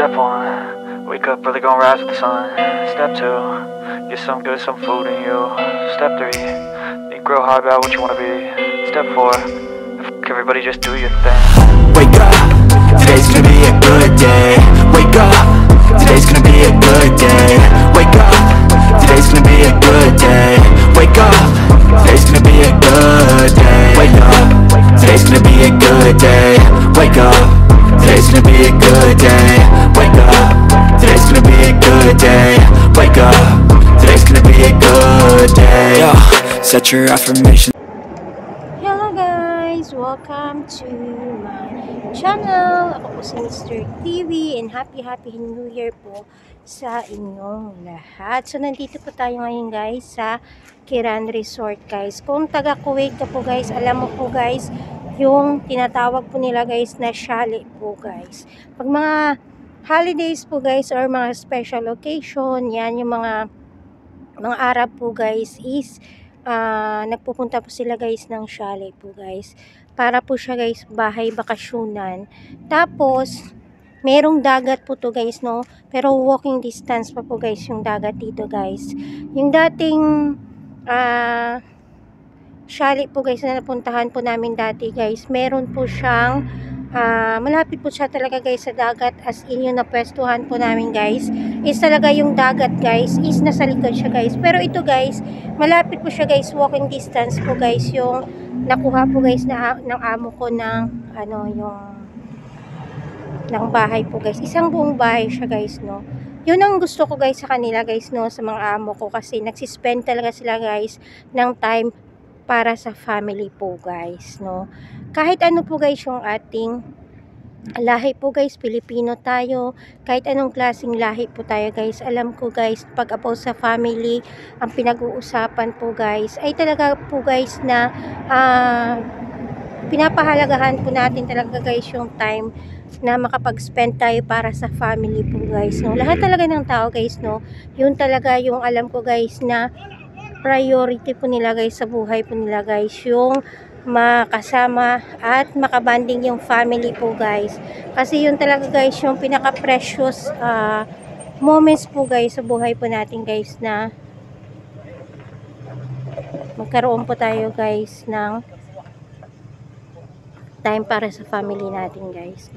Step 1, wake up early, gonna rise with the sun. Step 2, get some good, some food in you. Step 3, think real hard about what you wanna be. Step 4, everybody just do your thing. Wake up, today's gonna be a good day. Wake up, today's gonna be a good day. Wake up, today's gonna be a good day. Wake up, today's gonna be a good day. Wake up, today's gonna be a good day. Wake up, today's gonna be a good day. Wake up, today's gonna be a good day. Wake up, today's gonna be a good day. Yo, set your affirmations. Hello guys! Welcome to my channel. Ako po si Mr. TV and happy New Year po sa inyong lahat. So nandito po tayo ngayon guys sa Kiran Resort guys. Kung taga Kuwait ka po guys, alam mo po guys, yung tinatawag po nila guys na chalet po guys. Pag mga holidays po guys or mga special occasion, yan yung mga Arab po guys is nagpupunta po sila guys ng chalet po guys. Para po siya guys bahay bakasyunan. Tapos merong dagat po to guys no. Pero walking distance pa po guys yung dagat dito guys. Yung dating chalet po guys na napuntahan po namin dati guys, meron po siyang malapit po siya talaga guys sa dagat, as in yung napwestuhan po namin guys is talaga yung dagat guys is nasa likod siya guys. Pero ito guys, malapit po siya guys, walking distance po guys yung nakuha po guys na, ng amo ko ng ng bahay po guys. Isang buong bahay siya guys no. Yun ang gusto ko guys sa kanila guys no, sa mga amo ko, kasi nagsispend talaga sila guys ng time para sa family po guys no. Kahit ano po guys yung ating lahi po guys, Pilipino tayo, kahit anong klaseng lahi po tayo guys, alam ko guys pag about sa family ang pinag-uusapan po guys ay talaga po guys na pinapahalagahan po natin talaga guys yung time na makapag-spend tayo para sa family po guys no. Lahat talaga ng tao guys no, yun talaga yung alam ko guys na priority po nila guys sa buhay po nila guys, yung makasama at makabanding yung family po guys. Kasi yun talaga guys yung pinaka-precious moments po guys sa buhay po natin guys, na magkaroon po tayo guys ng time para sa family natin guys.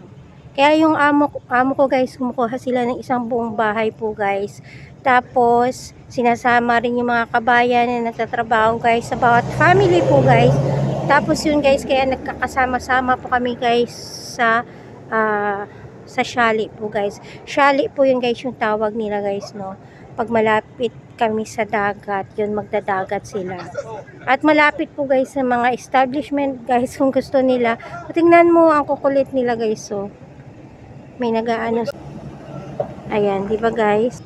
Kaya yung amo ko guys, kumukuha sila ng isang buong bahay po guys. Tapos sinasama rin yung mga kabayan na nagtatrabaho guys sa bawat family po guys. Tapos yun guys, kaya nagkakasama-sama po kami guys sa chalet po guys. Chalet po yun guys yung tawag nila guys no. Pag malapit kami sa dagat, yun magdadagat sila. At malapit po guys sa mga establishment guys kung gusto nila. Tingnan mo ang kukulit nila guys so. May nagaano. Ayan, di ba guys?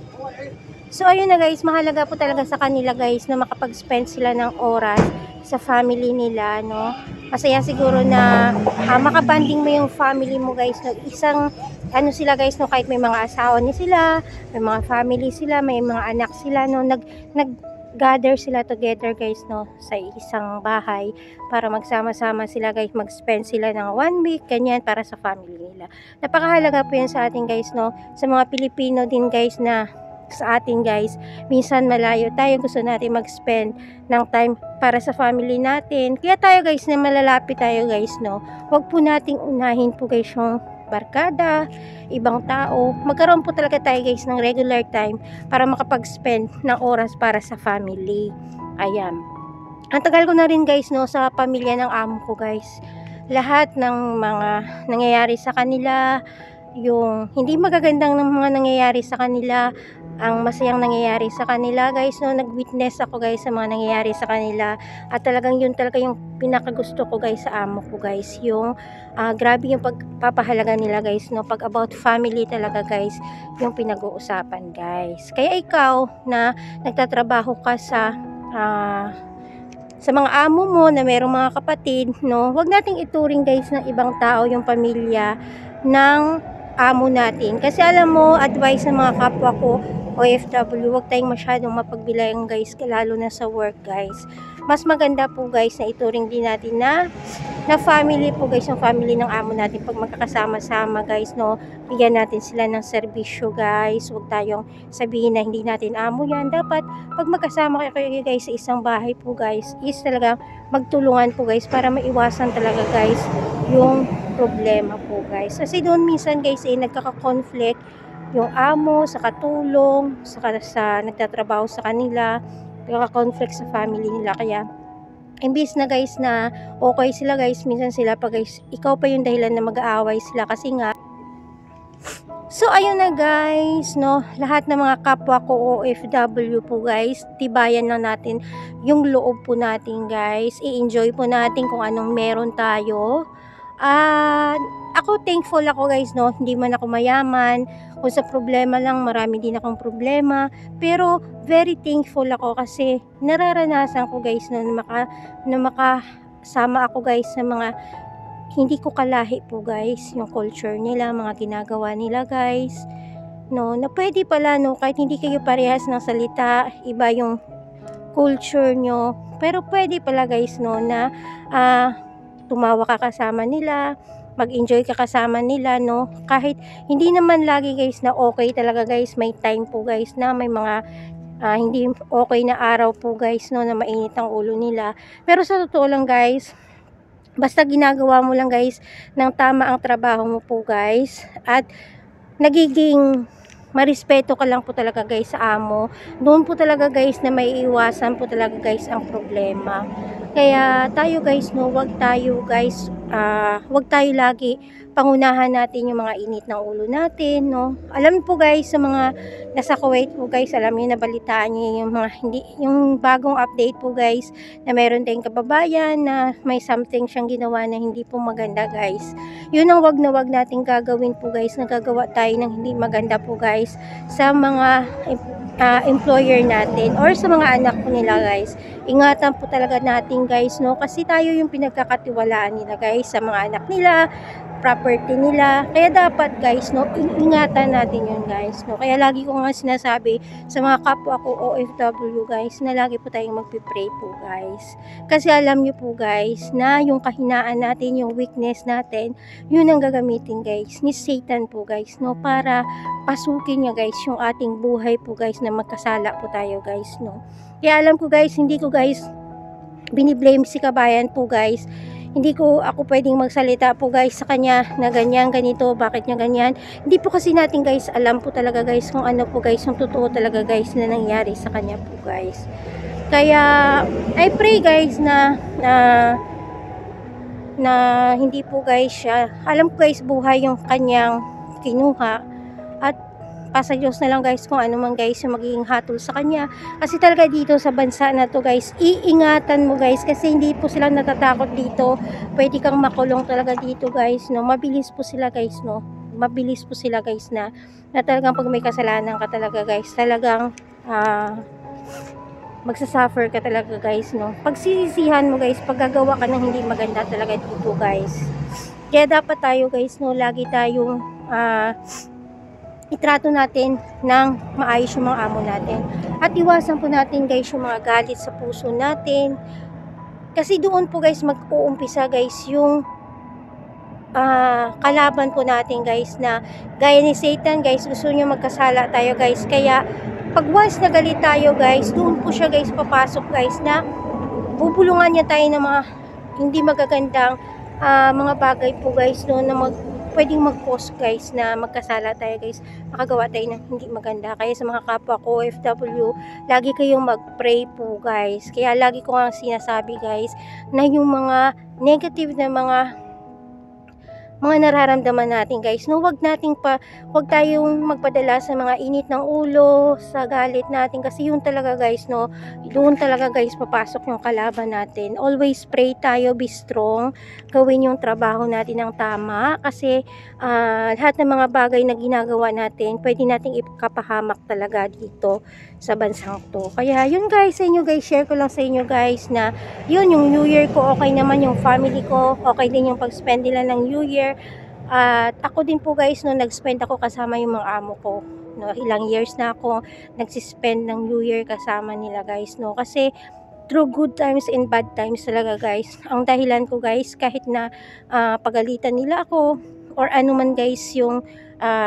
So ayun na guys, mahalaga po talaga sa kanila guys na makapag-spend sila ng oras sa family nila no. Masaya siguro na makabanding mo yung family mo guys no. Isang ano sila guys no, kahit may mga asawa ni sila, may mga family sila, may mga anak sila no, nag-gather sila together guys no sa isang bahay para magsama-sama sila guys, mag-spend sila ng 1 week ganyan para sa family nila. Napakahalaga po yan sa atin guys no, sa mga Pilipino din guys na sa atin guys, minsan malayo tayo, gusto natin mag-spend ng time para sa family natin, kaya tayo guys na malalapit tayo guys no, wag po nating unahin po guys yung barkada, ibang tao. Magkaroon po talaga tayo guys ng regular time para makapag-spend ng oras para sa family. Ayan, ang tagal ko na rin guys no sa pamilya ng amo ko guys. Lahat ng mga nangyayari sa kanila, yung hindi magagandang ng mga nangyayari sa kanila, ang masayang nangyayari sa kanila guys no, nag-witness ako guys sa mga nangyayari sa kanila, at talagang yun talaga yung pinakagusto ko guys sa amo ko guys, yung grabe yung pagpapahalaga nila guys no, pag about family talaga guys yung pinag-uusapan guys. Kaya ikaw na nagtatrabaho ka sa mga amo mo na mayroong mga kapatid no, wag nating ituring guys ng ibang tao yung pamilya ng amo natin. Kasi alam mo, advice sa mga kapwa ko OFW, wag tayong masyadong mapagbilayang guys, lalo na sa work guys. mas maganda po guys na ituring din natin na family po guys, yung family ng amo natin. Pag magkakasama-sama guys, no, bigyan natin sila ng serbisyo guys. Huwag tayong sabihin na hindi natin amo yan. Dapat pag magkasama kayo guys sa isang bahay po guys, is talaga magtulungan po guys para maiwasan talaga guys yung problema po guys. Kasi doon minsan guys nagkaka-conflict yung amo sa katulong, sa nagtatrabaho sa kanila, nagkaka-conflict sa family nila. Kaya imbis na guys na okay sila guys, minsan sila pa guys, ikaw pa yung dahilan na mag-aaway sila kasi nga. So ayun na guys, no, lahat ng mga kapwa ko OFW po guys, tibayan lang natin yung loob po natin guys, i-enjoy po natin kung anong meron tayo. Ako thankful ako guys, no, hindi man ako mayaman, kung sa problema lang, marami din akong problema, pero very thankful ako kasi nararanasan ko guys, no, na makasama ako guys sa mga hindi ko kalahi po guys, yung culture nila, mga ginagawa nila guys, no, na pwede pala, no, kahit hindi kayo parehas ng salita, iba yung culture nyo, pero pwede pala guys, no, na tumawa ka kasama nila, mag-enjoy ka kasama nila, no, kahit hindi naman lagi guys na okay talaga guys, may time po guys na may mga hindi okay na araw po guys, no, na mainit ang ulo nila, pero sa totoo lang guys, basta ginagawa mo lang guys ng tama ang trabaho mo po guys, at nagiging marespeto ka lang po talaga guys sa amo, doon po talaga guys na may iwasan po talaga guys ang problema. Kaya tayo guys, no, wag tayo lagi pangunahan natin yung mga init ng ulo natin, no. Alam po guys, sa mga nasa Kuwait po guys, alam niyo, nabalitaan niyo yung mga yung bagong update po guys, na meron tayong kababayan na may something siyang ginawa na hindi po maganda guys. Yun ang wag na wag nating gagawin po guys, nagagawa tayo ng hindi maganda po guys sa mga employer natin or sa mga anak po nila guys. Ingatan po talaga natin guys, no, kasi tayo yung pinagkakatiwalaan nila guys sa mga anak nila, property nila. Kaya dapat guys, no, ingatan natin yun guys, no. Kaya lagi ko nga sinasabi sa mga kapwa ko OFW guys, na lagi po tayong magpipray po guys. Kasi alam nyo po guys, na yung kahinaan natin, yung weakness natin, yun ang gagamitin guys ni Satan po guys, no, para pasukin niya guys yung ating buhay po guys, na magkasala po tayo guys, no. Kaya alam ko guys, hindi ko guys biniblame si kabayan po guys, hindi ko ako pwedeng magsalita po guys sa kanya na ganyan, ganito, bakit niya ganyan. Hindi po kasi natin guys alam po talaga guys kung ano po guys yung totoo talaga guys na nangyari sa kanya po guys. Kaya I pray guys na hindi po guys siya, alam ko guys buhay yung kanyang kinuha, at sa Diyos na lang guys kung ano man guys yung magiging hatol sa kanya. Kasi talaga dito sa bansa na to guys, iingatan mo guys, kasi hindi po sila natatakot dito. Pwede kang makulong talaga dito guys, no. Mabilis po sila guys, no. Mabilis po sila guys na talagang pag may kasalanan ka talaga guys, talagang magsasuffer ka talaga guys, no. Pagsisisihan mo guys, paggagawa ka ng hindi maganda talaga dito guys. Kaya dapat tayo guys, no, lagi tayong itrato natin ng maayos yung mga amo natin. At iwasan po natin guys yung mga galit sa puso natin. Kasi doon po guys mag-uumpisa guys yung kalaban po natin guys, na gaya ni Satan guys, gusto niya magkasala tayo guys. Kaya pag once na galit tayo guys, doon po siya guys papasok guys, na bubulungan niya tayo ng mga hindi magagandang mga bagay po guys, no, na pwedeng mag-cause guys na magkasala tayo guys, makagawa tayo ng hindi maganda. Kaya sa mga kapwa ko OFW, lagi kayong mag-pray po guys. Kaya lagi ko nga sinasabi guys, na yung mga negative na mga nararamdaman natin guys, no, wag tayong magpadala sa mga init ng ulo, sa galit natin, kasi yun talaga guys, no, doon talaga guys papasok yung kalaban natin. Always pray tayo, be strong, gawin yung trabaho natin ng tama, kasi lahat ng mga bagay na ginagawa natin, pwede nating ikapahamak talaga dito sa bansang to. Kaya yun guys, sa inyo guys, share ko lang sa inyo guys na yun, yung New Year ko okay naman, yung family ko okay din, yung pag-spend nila ng New Year. At ako din po guys, no, nag-spend ako kasama yung mga amo ko, no, ilang years na ako nagsispend ng New Year kasama nila guys, no, kasi through good times and bad times talaga guys. Ang dahilan ko guys, kahit na pagalitan nila ako or ano man guys yung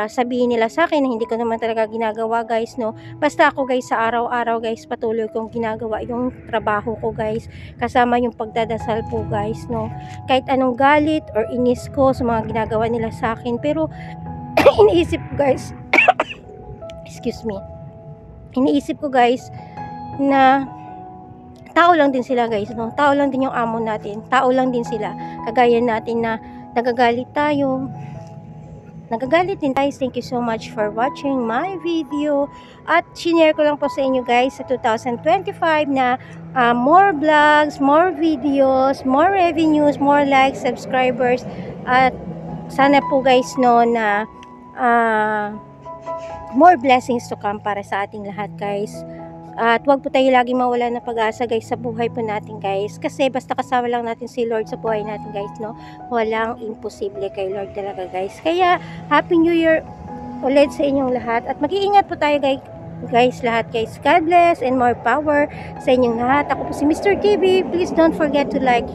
sabihin nila sa akin na hindi ko naman talaga ginagawa guys, no. Basta ako guys sa araw-araw guys patuloy kong ginagawa yung trabaho ko guys, kasama yung pagdadasal po guys, no. Kahit anong galit or inis ko sa mga ginagawa nila sa akin, pero iniisip ko guys excuse me, iniisip ko guys na tao lang din sila guys, no. Tao lang din yung amo natin, tao lang din sila, kagaya natin na nagagalit tayo, nagagalit din guys. Thank you so much for watching my video, at shinare ko lang po sa inyo guys sa 2025 na more vlogs, more videos, more revenues, more likes, subscribers, at sana po guys, no, na more blessings to come para sa ating lahat guys. At wag po tayo laging mawala ng pag-asa guys sa buhay po natin guys, kasi basta kasama lang natin si Lord sa buhay natin guys, no, walang imposible kay Lord talaga guys. Kaya Happy New Year ulit sa inyong lahat, at mag-iingat po tayo guys lahat guys. God bless and more power sa inyong lahat. Ako po si Mr. TV. Please don't forget to like,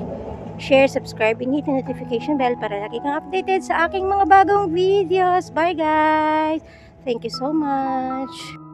share, subscribe, and hit the notification bell para lagi kang updated sa aking mga bagong videos. Bye guys, thank you so much.